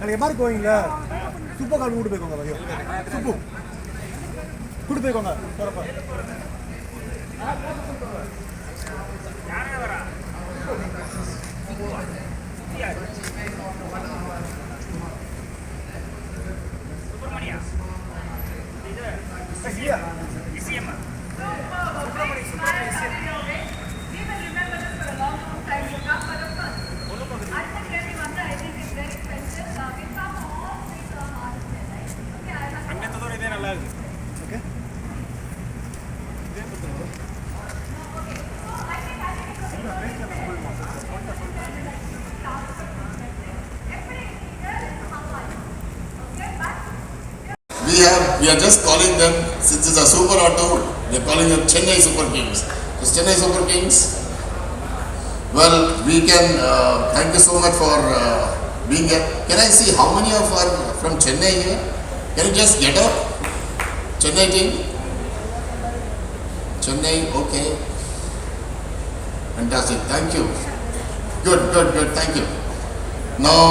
எனக்கு மாதிரி கோயிங்கள super card கூட்டு போய்க்கோங்க மதியம் சூப்பு கூட்டு போய்க்கோங்க போறப்ப சுப்பிரமணியா இது ECM We are just calling them, since it's a super auto, we are calling them Chennai Super Kings. So Chennai Super Kings, well, we can, thank you so much for being here. Can I see how many of are from Chennai here? Can you just get up? Chennai team? Chennai, okay. Fantastic, thank you. Good, thank you. Now,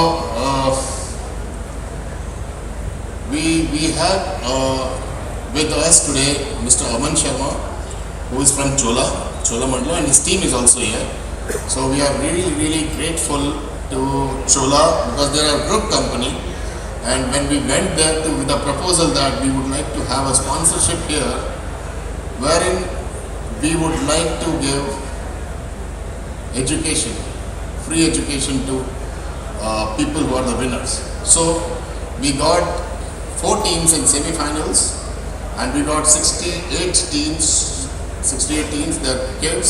we have with us today Mr. Aman Sharma, who is from Cholamandala, and his team is also here. So we are really grateful to Chola because they are a group company, and when we went there with the proposal that we would like to have a sponsorship here, wherein we would like to give education, free education to people who are the winners. So we got 4 teams in semi-finals, and we got 68 teams, the kids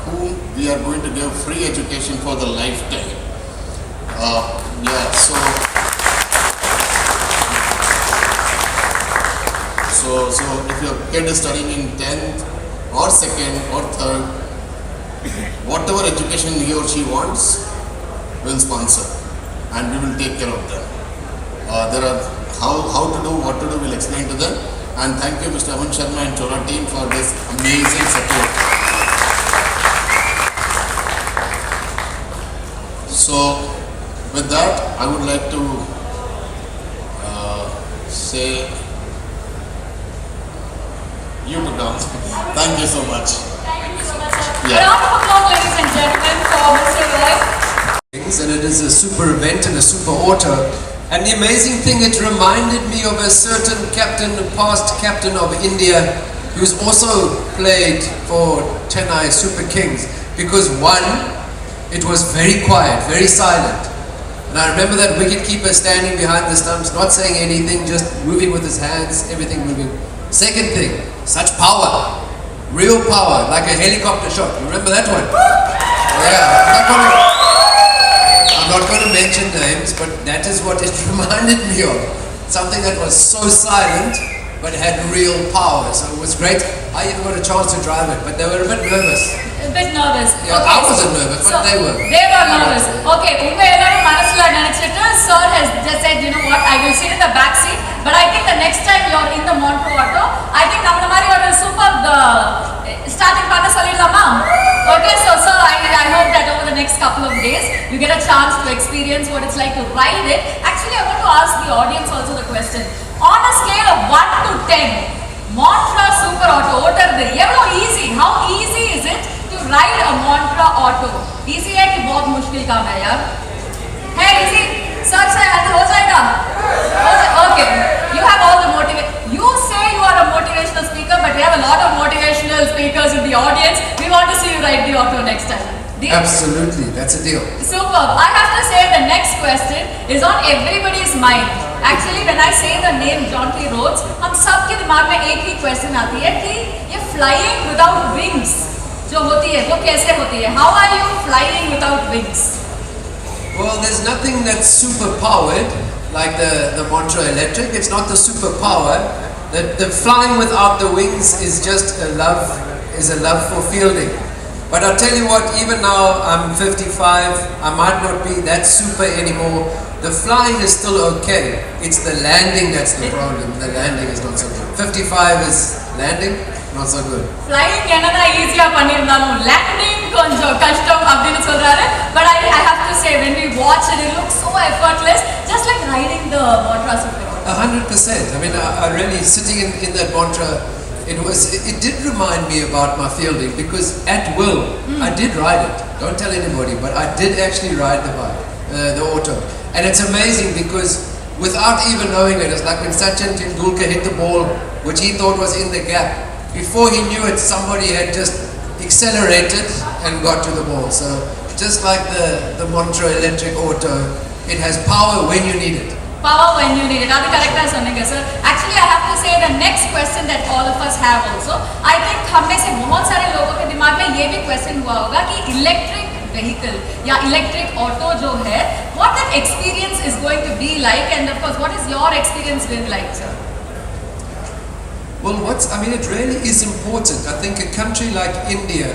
whom we are going to give free education for the lifetime. So if your kid is studying in 10th or 2nd or 3rd, whatever education he or she wants, we'll sponsor, and we will take care of them. There are how to do, what to do, we'll explain to them. And thank you Mr. Aman Sharma and Chola team for this amazing support. So with that, I would like to say you to dance. Thank you so much. Thank you so much. Yeah. A round of applause, ladies and gentlemen, for Mr. Roy. And it is a super event and a super auto. And the amazing thing, it reminded me of a certain captain, a past captain of India, who's also played for Chennai Super Kings. Because one, it was very quiet, very silent. And I remember that wicketkeeper standing behind the stumps, not saying anything, just moving with his hands, everything moving. Second thing, such power, real power, like a helicopter shot. You remember that one? Yeah, I'm not going to mention names, but that is what it reminded me of. Something that was so silent, but had real power. So it was great. I even got a chance to drive it, but they were a bit nervous. A bit nervous. Yeah, okay, I wasn't nervous, but they were. They were nervous. Okay, sir has just said, you know what, I will sit in the back seat, but I think the next time you're in the Montreux auto, I think namma mari or superb starting partner solidama. Okay, so sir, I hope that over the next couple of days you get a chance to experience what it's like to ride it. Actually, I want to ask the audience also the question. On a scale of 1 to 10, Montreux Super Auto, easy. How easy is it to ride a Montreux Auto? Easy है कि बहुत मुश्किल काम है यार. है easy? Sir से हो जाएगा? Okay. You have all the motivation. You say you are a motivational speaker, but we have a lot of motivational speakers in the audience. We want to see you ride the auto next time. Deal? Absolutely, that's a deal. Superb. I have to say the next question is on everybody's mind. Actually, when I say the name John T. Rhodes, हम सबके दिमाग में एक ही question आती है कि ये flying without wings जो होती है वो कैसे होती है? How are you flying without wings? Well, there's nothing that's super powered like the Montreux Electric. It's not the super power. The flying without the wings is just a love for fielding. But I'll tell you what, even now I'm 55, I might not be that super anymore. The flying is still okay. It's the landing that's the problem. The landing is not so good. 55 is landing, not so good. Flying என்னதான் ஈஸியா பண்ணிருந்தாலும் landing கொஞ்சம் கஷ்டம் அப்படினு சொல்றாரு. But I have to say, when we watch it, it looks so effortless, just like riding the Montra Super Auto. 100%. I mean, I really, sitting in that Montra, it did remind me about my fielding, because at will, I did ride it. Don't tell anybody, but I did actually ride the bike, the auto. And it's amazing because without even knowing it, it's like when Sachin Tendulkar hit the ball, which he thought was in the gap. Before he knew it, somebody had just accelerated and got to the ball. So just like the Montra electric auto, it has power when you need it. Power when you need it. That's correct, sir. Actually, I have to say the next question that all of us have also. I think हम में से बहुत सारे लोगों के दिमाग में ये भी question हुआ होगा कि electric vehicle या electric auto जो है, what that experience is going to be like, and of course, what is your experience been like, sir? Well, it really is important. I think a country like India,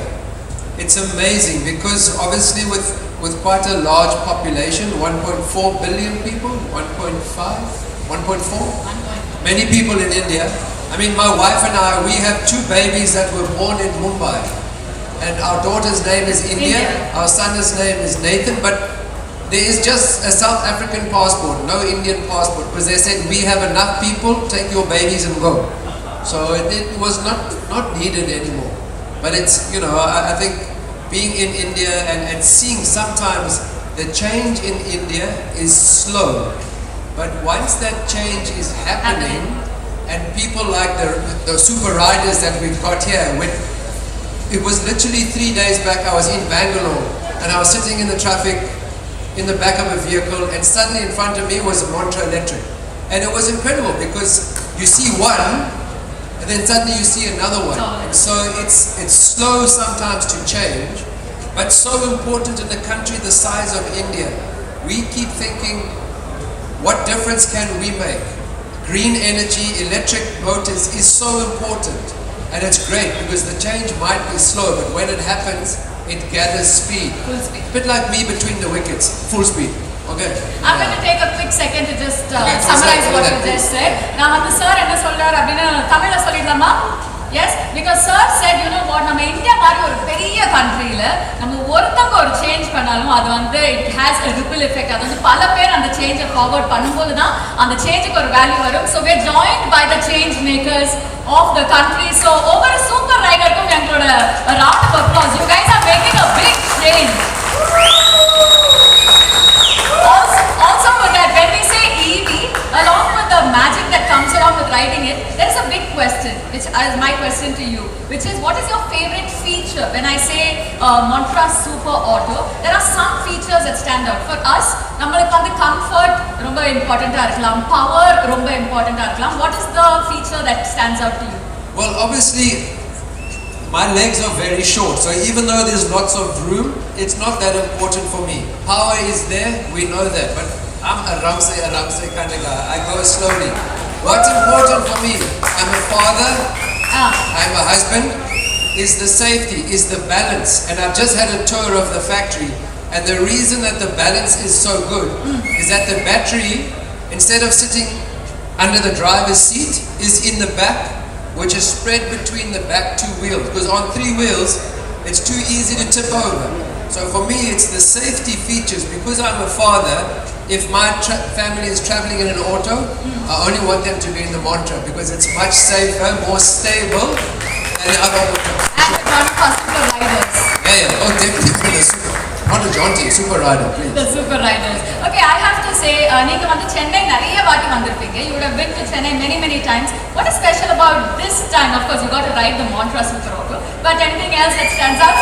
it's amazing because obviously with quite a large population, 1.4 billion people, 1.5, 1.4, many people in India. I mean, my wife and I, we have 2 babies that were born in Mumbai, and our daughter's name is India. Our son's name is Nathan, but there is just a South African passport, no Indian passport, because they said we have enough people, take your babies and go. So it was not needed anymore. But it's, I think being in India and seeing sometimes the change in India is slow. But once that change is happening, and people like the super riders that we've got here, it was literally 3 days back, I was in Bangalore, and I was sitting in the traffic in the back of a vehicle, and suddenly in front of me was a Montra Electric. And it was incredible because you see one, and then suddenly you see another one. And so it's slow sometimes to change, but so important in a country the size of India. We keep thinking, what difference can we make? Green energy, electric motors is so important. And it's great because the change might be slow, but when it happens, it gathers speed. Full speed. A bit like me between the wickets, full speed. Okay. I'm going to take a quick second to just summarize what you just said. Now, sir, என்ன சொல்றாரு அப்படினா தமிழ்ல சொல்லிடலாமா? Yes, because sir said, you know what, நம்ம India மாதிரி ஒரு பெரிய கண்ட்ரியில நம்ம ஒருத்தங்க ஒரு சேஞ்ச் பண்ணாலும் அது வந்து it has a ripple effect. அது வந்து பல பேர் அந்த சேஞ்சை ஃபார்வர்ட் பண்ணும்போது தான் அந்த சேஞ்சுக்கு ஒரு வேல்யூ வரும். So we're joined by the change makers of the country. So ஒவ்வொரு சூப்பர் ரைடருக்கும் எங்களோட round of applause. You guys are making a big change. Also with that, when we say EV, along with the magic that comes along with riding it, there is a big question, which is my question to you, which is, what is your favorite feature? When I say Montra Super Auto, there are some features that stand out. For us, நம்மளுக்கு வந்து comfort ரொம்ப இம்பார்ட்டண்டா இருக்கலாம், power ரொம்ப இம்பார்ட்டண்டா இருக்கலாம். What is the feature that stands out to you? Well, obviously, my legs are very short, so even though there's lots of room, it's not that important for me. Power is there, we know that, but I'm a Ramsey kind of guy. I go slowly. What's important for me? I'm a father, I'm a husband, is the safety, is the balance. And I've just had a tour of the factory, and the reason that the balance is so good is that the battery, instead of sitting under the driver's seat, is in the back, which is spread between the back 2 wheels, because on 3 wheels it's too easy to tip over. So for me it's the safety features. Because I'm a father, if my family is traveling in an auto, I only want them to be in the Montra because it's much safer, more stable than the other auto. And the Montra Super Riders. Yeah, oh definitely the super, not a jaunty, super rider, please. The Super Riders. Okay, I have to say, நீங்க வந்து சென்னை நிறைய வாட்டி வந்திருப்பீங்க. You would have been to Chennai many times. What is special about this time? Of course, you got to ride the Montra Super Auto. But anything else that stands out?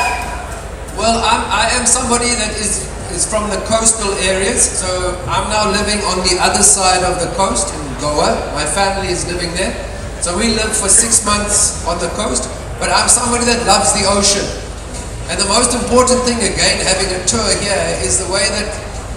Well, I am somebody that is from the coastal areas, so I'm now living on the other side of the coast in Goa. My family is living there. So we live for 6 months on the coast, but I'm somebody that loves the ocean. And the most important thing, again, having a tour here, is the way that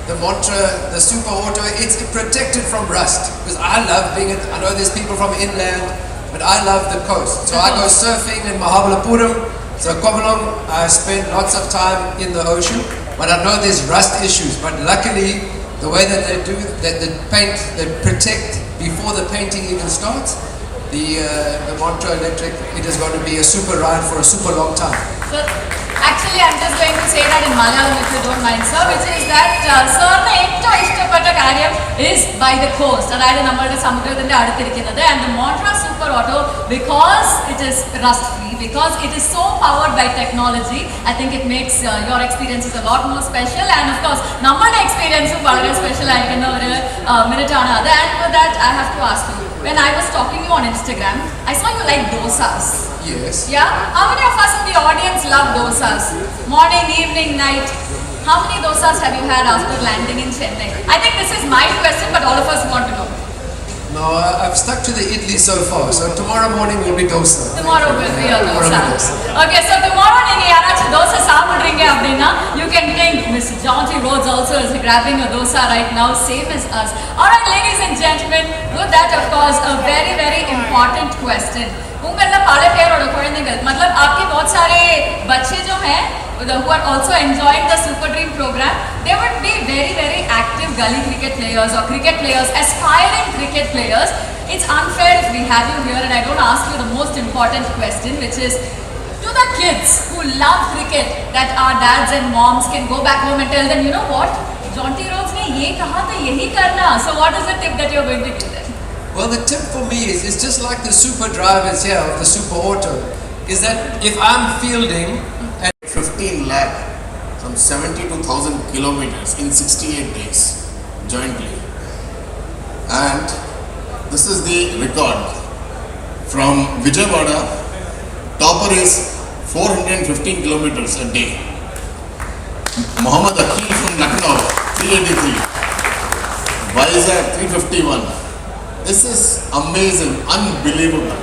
the Montra, the Super Auto, it's protected from rust. Because I love being, I know there's people from inland, but I love the coast. So I go surfing in Mahabalipuram, So Komalong, I spent lots of time in the ocean, but I know there's rust issues. But luckily, the way that they do, that the paint, they protect before the painting even starts. The Montreux Electric, it is going to be a super ride for a super long time. So, actually, I'm just going to say that in Malayalam if you don't mind, sir, which is that sir ഇഷ്ടപ്പെട്ട കാര്യം is by the coast. അതായത് നമ്മളുടെ സമുദ്രത്തിന്റെ അടുത്തിരിക്കുന്നത്. And the Montreux Super Auto, because it is rust free, because it is so powered by technology, I think it makes your experiences a lot more special. And of course, നമ്മളുടെ experience വളരെ special ആയിരിക്കുന്ന ഒരു minute ആണ് അത്. And for that, I have to ask you. When I was talking to you on Instagram, I saw you like dosas. Yes. Yeah? How many of us in the audience love dosas? Morning, evening, night. How many dosas have you had after landing in Chennai? I think this is my question, but all of us want to know. No, I've stuck to the idli so far. So tomorrow morning will be dosa. Tomorrow will be a Tomorrow dosa. will be dosa. Okay, so tomorrow neenga yarachu dosa saapidringa appadina, you can think Mr. John T. Rhodes also is grabbing a dosa right now, same as us. Alright, ladies and gentlemen, with that of course a very very important question. उंगल पाले पेर और कुछ मतलब आपके बहुत सारे बच्चे जो हैं who are also enjoying the Super Dream program, they would be very very active gully cricket players or cricket players, aspiring cricket players. It's unfair if we have you here and I don't ask you the most important question, which is to the kids who love cricket, that our dads and moms can go back home and tell them, you know what, John T. Rhodes ने ये कहा था यही करना. So what is the tip that you're going to give them? Well, the tip for me is it's just like the super drivers here of the Super Auto, is that if I'm fielding and 15 lakh, some 72,000 kilometers in 68 days jointly. And this is the record from Vijayawada. Topper is 415 kilometers a day. Muhammad Akil from Lucknow, 383. Vizag, 351. This is amazing, unbelievable.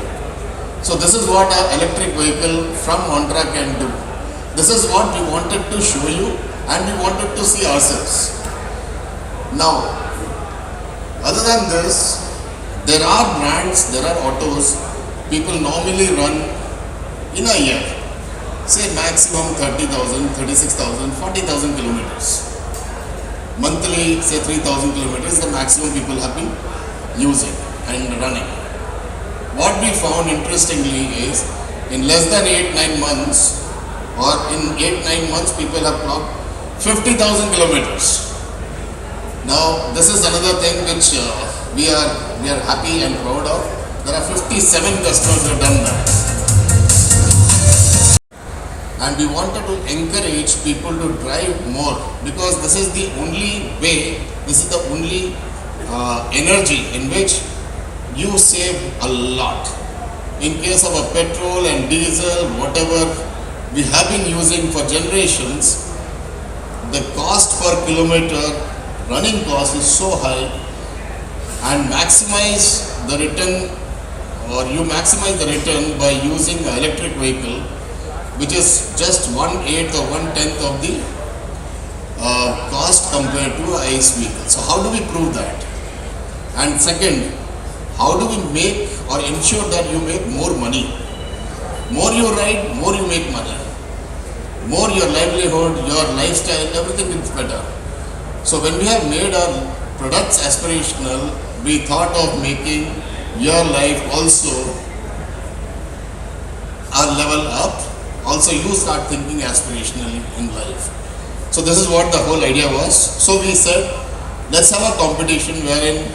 So this is what an electric vehicle from Montreux can do. This is what we wanted to show you and we wanted to see ourselves. Now, other than this, there are brands, there are autos people normally run in a year. Say maximum 30,000, 36,000, 40,000 kilometers. Monthly, say 3,000 kilometers, the maximum people have been using and running. What we found interestingly is in less than 8-9 months or in 8-9 months people have clocked 50,000 kilometers. Now this is another thing which we are happy and proud of. There are 57 customers who have done that. And we wanted to encourage people to drive more because this is the only way, this is the only energy in which you save a lot. In case of a petrol and diesel, whatever we have been using for generations, the cost per kilometer, running cost is so high, and maximize the return, or you maximize the return by using an electric vehicle, which is just 1/8 or 1/10 of the cost compared to an ICE vehicle. So how do we prove that? And second, how do we make or ensure that you make more money? More you ride, more you make money. More your livelihood, your lifestyle, everything is better. So when we have made our products aspirational, we thought of making your life also a level up. Also you start thinking aspirationally in life. So this is what the whole idea was. So we said, let's have a competition wherein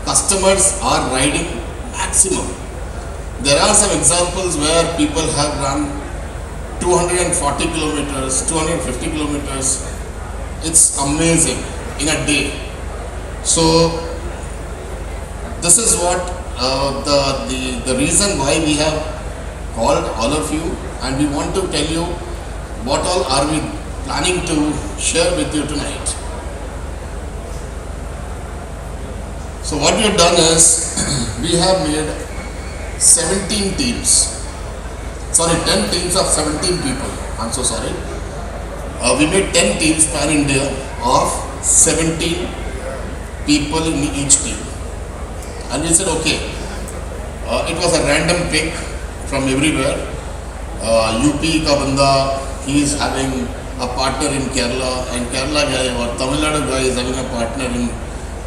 customers are riding maximum. There are some examples where people have run 240 kilometers, 250 kilometers. It's amazing in a day. So this is what the reason why we have called all of you, and we want to tell you what all are we planning to share with you tonight. So what we have done is we have made 17 teams. Sorry, 10 teams of 17 people. I'm so sorry. We made 10 teams pan-India of 17 people in each team. And we said, okay, it was a random pick from everywhere. UP का बंदा, he is having a partner in Kerala, and Kerala guy or Tamil Nadu guy is having a partner in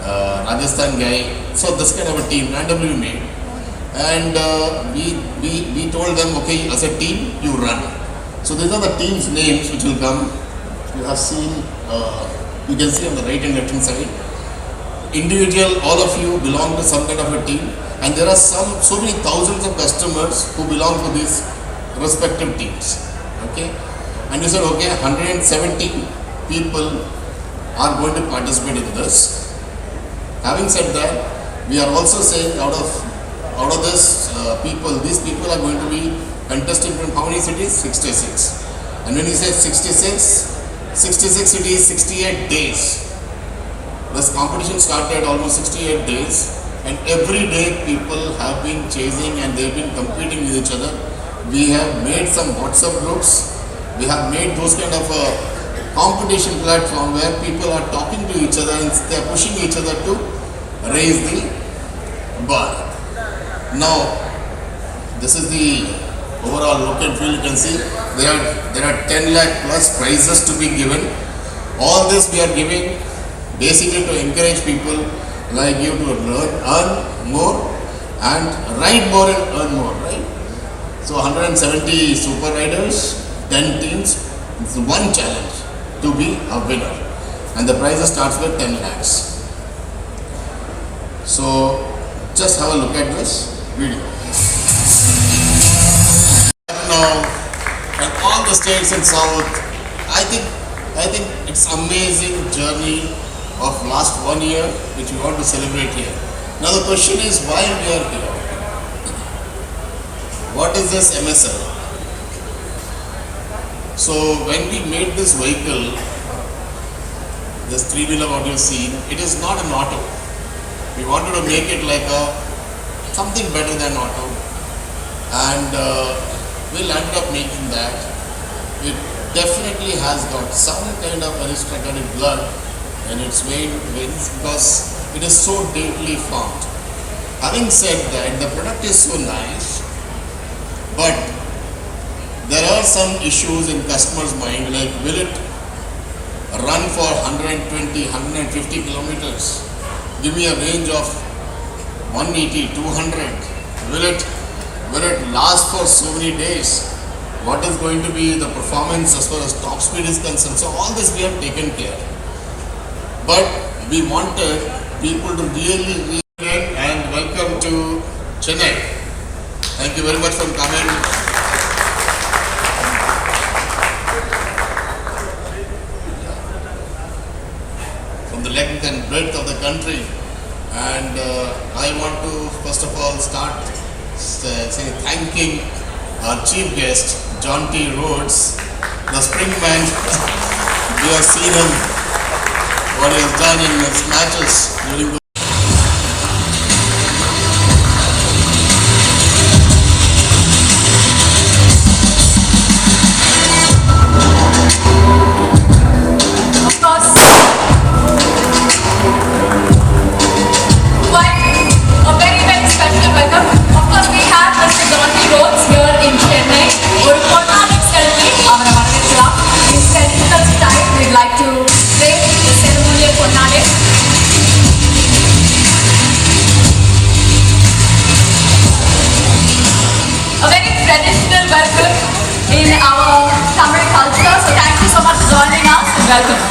Rajasthan guy. So this kind of a team randomly made, and we told them, okay, as a team you run. So these are the teams' names which will come. You have seen, you can see on the right and left hand side. Individual, all of you belong to some kind of a team, and there are so many thousands of customers who belong to these respective teams. Okay, and we said, okay, 170 people are going to participate in this. Having said that, we are also saying out of this these people are going to be contesting from how many cities? 66. And when you say 66 cities, 68 days. This competition started almost 68 days, and every day people have been chasing and they've been competing with each other. We have made some WhatsApp groups. We have made those kind of a competition platform where people are talking to each other and they are pushing each other to raise the bar. Now, this is the overall look and feel. You can see there are 10 lakh plus prizes to be given. All this we are giving basically to encourage people like you to earn more and ride more and earn more, right? So 170 super riders, 10 teams, it's one challenge to be a winner, and the prize starts with 10 lakhs. So just have a look at this video. Now, and all the states in South, I think it's amazing journey of last 1 year which we want to celebrate here. Now the question is why we are here. What is this MSL? So when we made this vehicle, this three-wheeler what you see, it is not an auto. We wanted to make it like something better than auto, and we landed up making that. It definitely has got some kind of aristocratic blood, and it's made because it is so daintily formed. Having said that, the product is so nice, but there are some issues in customers' mind, like will it run for 120, 150 kilometers? Give me a range of 180, 200. Will it last for so many days? What is going to be the performance as far as top speed is concerned? So all this we have taken care. But we wanted people to really and welcome to Chennai. Thank you very much for coming. From the length and breadth of the country, and I want to first of all start thanking our chief guest, John T. Rhodes, the Springman. We have seen him, what he has done in his matches during the in our Tamil culture. So thank you so much for joining us and welcome.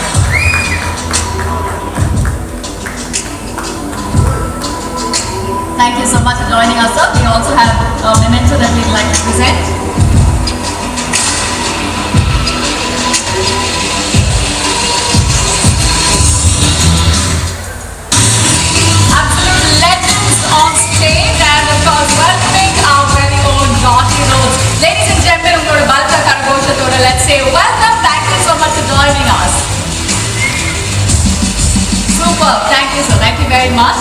Thank you so much for joining us, sir. We also have a memento that we'd like to present. Absolute legends on stage, and of course welcoming our very own John T. Rhodes. Ladies and gentlemen, let's say welcome. Thank you so much for joining us. Super. Thank you, sir. Thank you very much.